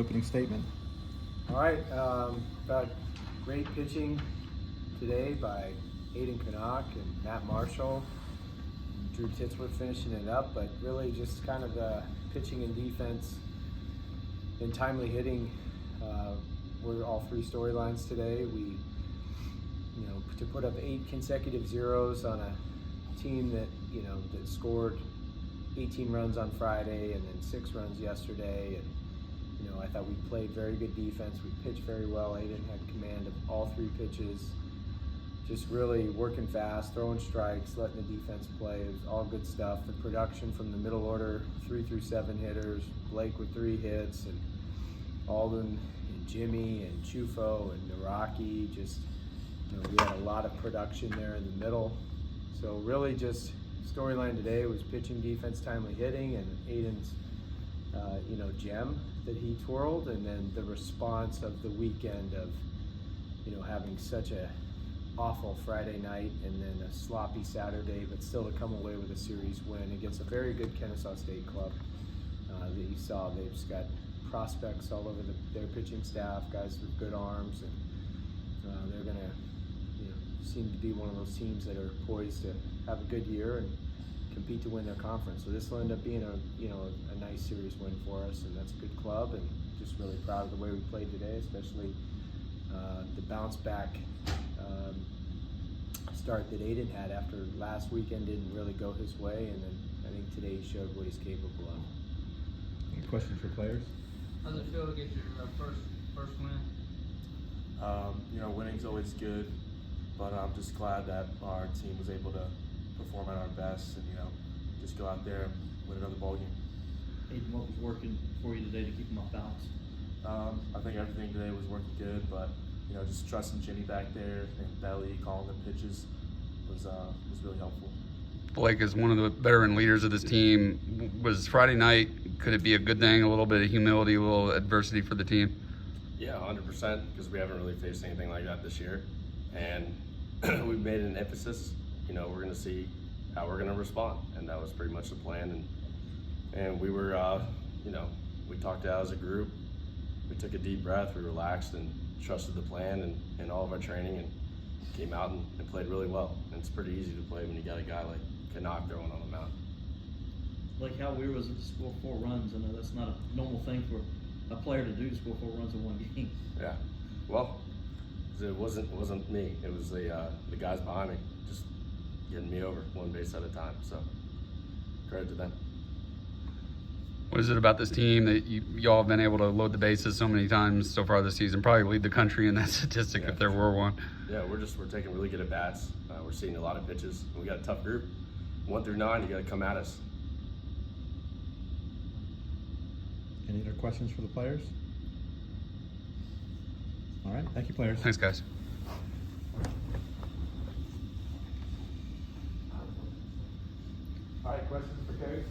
Opening statement. All right, got great pitching today by Knaak and Matt Marshall. Drew Titsworth finishing it up, but really just kind of the pitching and defense and timely hitting were all three storylines today. We, to put up 8 consecutive zeros on a team that, that scored 18 runs on Friday and then 6 runs yesterday. And I thought we played very good defense. We pitched very well. Aiden had command of all 3 pitches. Just really working fast, throwing strikes, letting the defense play. It was all good stuff. The production from the middle order, 3 through 7 hitters, Blake with 3 hits, and Alden and Jimmy and Chufo and Naraki. Just, we had a lot of production there in the middle. So really just storyline today was pitching, defense, timely hitting, and Aiden's gem that he twirled, and then the response of the weekend of having such a awful Friday night and then a sloppy Saturday, but still to come away with a series win against a very good Kennesaw State club that you saw. They've just got prospects all over their pitching staff, guys with good arms, and they're gonna seem to be one of those teams that are poised to have a good year and compete to win their conference. So this will end up being a nice series win for us, and that's a good club, and just really proud of the way we played today, especially the bounce back start that Aiden had after last weekend didn't really go his way, and then I think today he showed what he's capable of. Any questions for players? How's it feel to get your first win? Winning's always good, but I'm just glad that our team was able to perform at our best and just go out there and win another ball game. Aiden, what was working for you today to keep them off balance? I think everything today was working good, but just trusting Jimmy back there and Belly calling the pitches was really helpful. Blake is one of the veteran leaders of this team. Was Friday night, could it be a good thing, a little bit of humility, a little adversity for the team? Yeah, 100%, because we haven't really faced anything like that this year. And we've made an emphasis, we're going to see how we're going to respond. And that was pretty much the plan. And we were, we talked out as a group. We took a deep breath, we relaxed and trusted the plan and all of our training, and came out and played really well. And it's pretty easy to play when you got a guy like Knaak throwing on the mound. Like, how weird was it to score 4 runs? I know that's not a normal thing for a player to do, to score 4 runs in one game. Yeah, well, it wasn't me. It was the guys behind me, just getting me over one base at a time. So credit to them. What is it about this team that y'all have been able to load the bases so many times so far this season? Probably lead the country in that statistic if there were one. Yeah, we're taking really good at bats. We're seeing a lot of pitches. We got a tough group. 1 through 9, you got to come at us. Any other questions for the players? All right, thank you, players. Thanks, guys. All right, questions for Coach?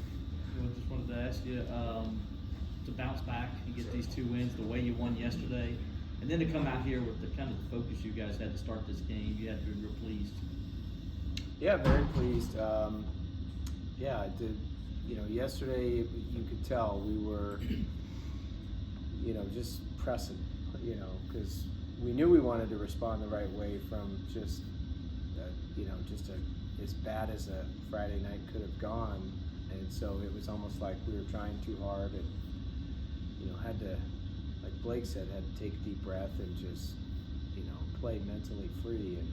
I just wanted to ask you to bounce back and get these 2 wins the way you won yesterday, and then to come out here with the kind of focus you guys had to start this game. You had to be real pleased. Yeah, very pleased. Yeah, I did. Yesterday you could tell we were, just pressing, because we knew we wanted to respond the right way from just, as bad as a Friday night could have gone. And so it was almost like we were trying too hard and, had to, like Blake said, had to take a deep breath and just, play mentally free. And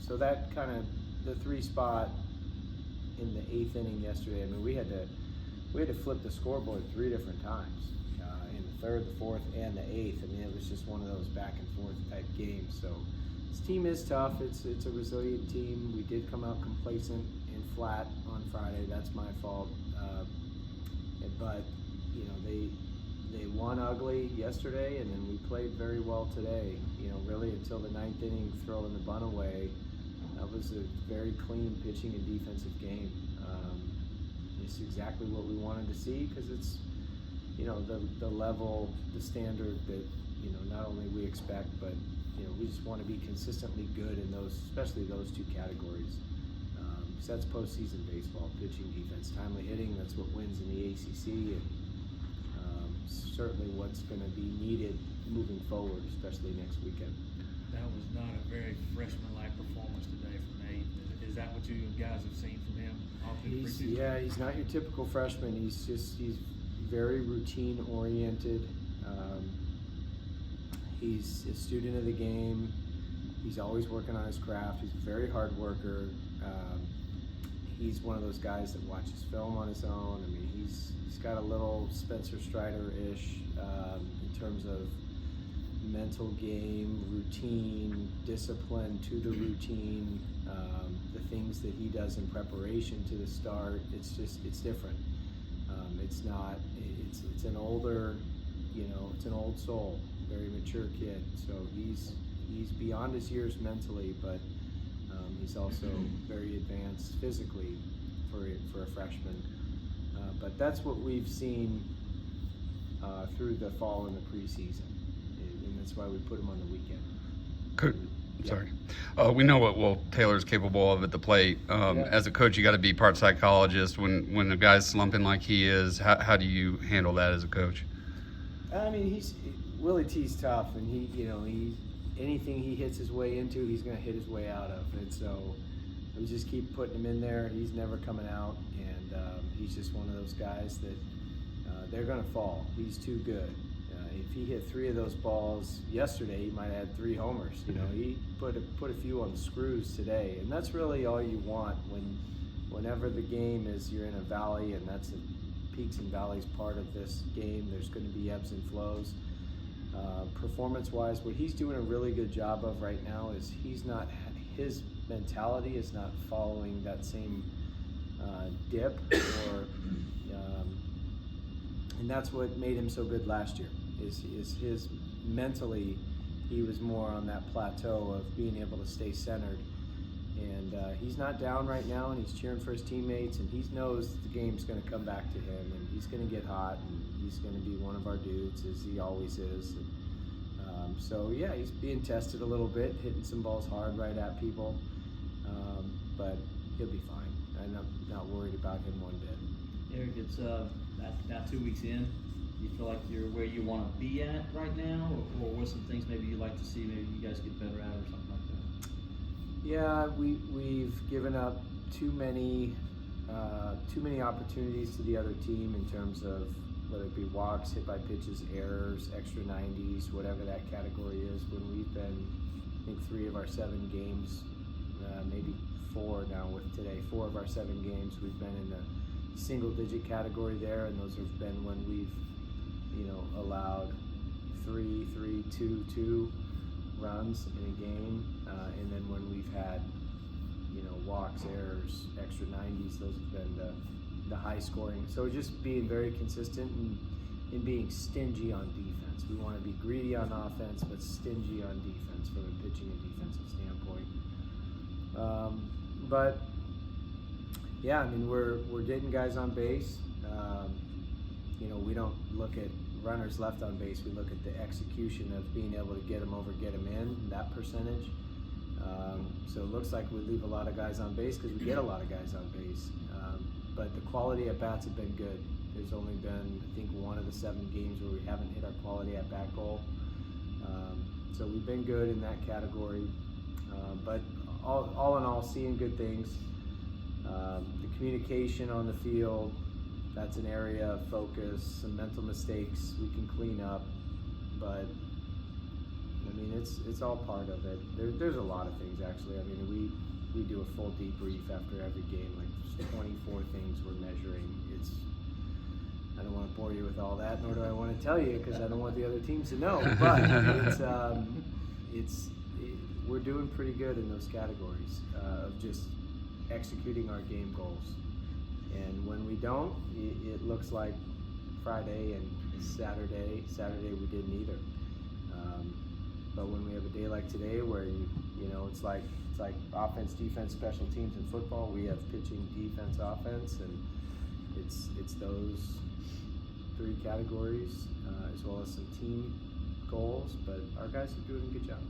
so that kind of, the 3 spot in the 8th inning yesterday, I mean, we had to flip the scoreboard 3 different times, in the 3rd, the 4th, and the 8th. I mean, it was just one of those back and forth type games. So this team is tough. It's a resilient team. We did come out complacent and flat on Friday. That's my fault. But they won ugly yesterday, and then we played very well today. Really until the 9th inning, throwing the bunt away. That was a very clean pitching and defensive game. It's exactly what we wanted to see, because it's the level, the standard that not only we expect, but we just want to be consistently good in those, especially those 2 categories. So that's postseason baseball: pitching, defense, timely hitting. That's what wins in the ACC. And certainly what's going to be needed moving forward, especially next weekend. That was not a very freshman-like performance today from Nate. Is that what you guys have seen from him all through the preseason? Yeah, he's not your typical freshman. He's very routine oriented. He's a student of the game. He's always working on his craft. He's a very hard worker. He's one of those guys that watches film on his own. I mean, he's got a little Spencer Strider-ish in terms of mental game, routine, discipline to the routine, the things that he does in preparation to the start. It's different. It's an older, it's an old soul, very mature kid. So he's beyond his years mentally, but he's also very advanced physically for a freshman. But that's what we've seen through the fall and the preseason, and that's why we put him on the weekend. Sorry. We know what Will Taylor's capable of at the plate. As a coach, you got to be part psychologist. When a guy's slumping like he is, how do you handle that as a coach? I mean, Willie T's tough, and he anything he hits his way into, he's going to hit his way out of. And so we just keep putting him in there. He's never coming out, and he's just one of those guys that they're going to fall. He's too good. If he hit 3 of those balls yesterday, he might have had 3 homers. He put a few on the screws today, and that's really all you want whenever the game is you're in a valley, and that's the peaks and valleys part of this game. There's going to be ebbs and flows. Performance-wise, what he's doing a really good job of right now is his mentality is not following that same dip, and that's what made him so good last year. Is his mentally, he was more on that plateau of being able to stay centered, and he's not down right now, and he's cheering for his teammates, and he knows the game's going to come back to him, and he's going to get hot, and he's going to be one of our dudes, as he always is. And, so yeah, he's being tested a little bit, hitting some balls hard right at people, but he'll be fine. I'm not worried about him one bit. Eric, it's about 2 weeks in. Do you feel like you're where you want to be at right now, or what some things maybe you'd like to see maybe you guys get better at or something like that? Yeah, we've given up too many opportunities to the other team in terms of whether it be walks, hit by pitches, errors, extra 90s, whatever that category is. When we've been, I think 3 of our 7 games, maybe 4 now with today, 4 of our 7 games, we've been in the single-digit category there, and those have been when we've allowed 3, 2 runs in a game, and then when we've had walks, errors, extra 90s, those have been the high scoring. So just being very consistent and being stingy on defense. We want to be greedy on offense, but stingy on defense from a pitching and defensive standpoint. But yeah, I mean, we're getting guys on base. We don't look at runners left on base. We look at the execution of being able to get them over, get them in, that percentage. So it looks like we leave a lot of guys on base because we get a lot of guys on base. But the quality at bats have been good. There's only been, I think, 1 of the 7 games where we haven't hit our quality at bat goal. So we've been good in that category. But all in all, seeing good things. The communication on the field, that's an area of focus. Some mental mistakes we can clean up, but I mean it's all part of it. There's a lot of things actually. I mean we do a full debrief after every game, like just 24 things we're measuring. I don't want to bore you with all that, nor do I want to tell you because I don't want the other teams to know. But we're doing pretty good in those categories of just executing our game goals. And when we don't, it looks like Friday and Saturday. Saturday we didn't either. But when we have a day like today, where it's like offense, defense, special teams in football. We have pitching, defense, offense, and it's those 3 categories as well as some team goals. But our guys are doing a good job.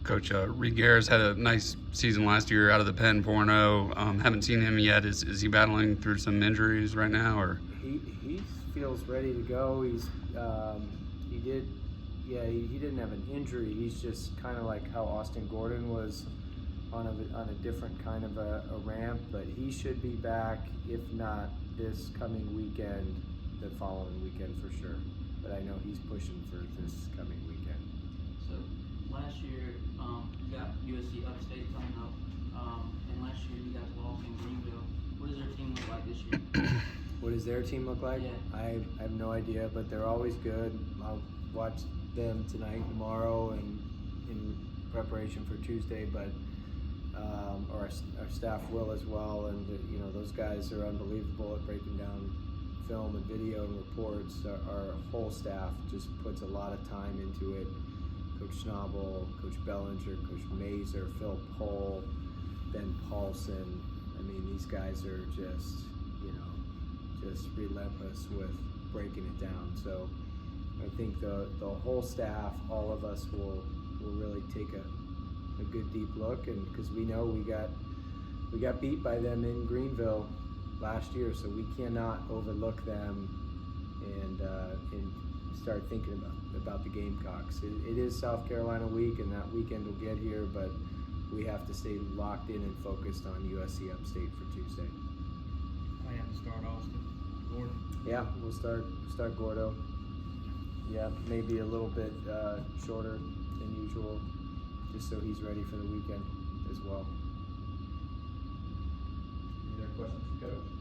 Coach, Reguer's had a nice season last year out of the pen, 4-0. Haven't seen him yet. Is he battling through some injuries right now, or? He's feels ready to go. He didn't have an injury. He's just kind of like how Austin Gordon was on a different kind of a ramp, but he should be back, if not this coming weekend, the following weekend for sure. But I know he's pushing for this coming weekend. So last year, you got USC Upstate coming up, and last year you guys lost in Greenville. What does their team look like this year? What does their team look like? Yeah. I have no idea, but they're always good. I'll watch them tonight, tomorrow, and in preparation for Tuesday. But our staff will as well, and you know, those guys are unbelievable at breaking down film and video and reports. Our whole staff just puts a lot of time into it. Coach Schnabel, Coach Bellinger, Coach Mazer, Phil Pohl, Ben Paulson. I mean, these guys are just, you know, just relentless with breaking it down. So I think the whole staff, all of us will really take a good deep look, and because we know we got beat by them in Greenville last year, so we cannot overlook them and start thinking about the Gamecocks. It is South Carolina week, and that weekend will get here, but we have to stay locked in and focused on USC Upstate for Tuesday. Plan to start Austin Gordon. Yeah, we'll start Gordo. Yeah, maybe a little bit shorter than usual, just so he's ready for the weekend as well. Any other questions for Coach?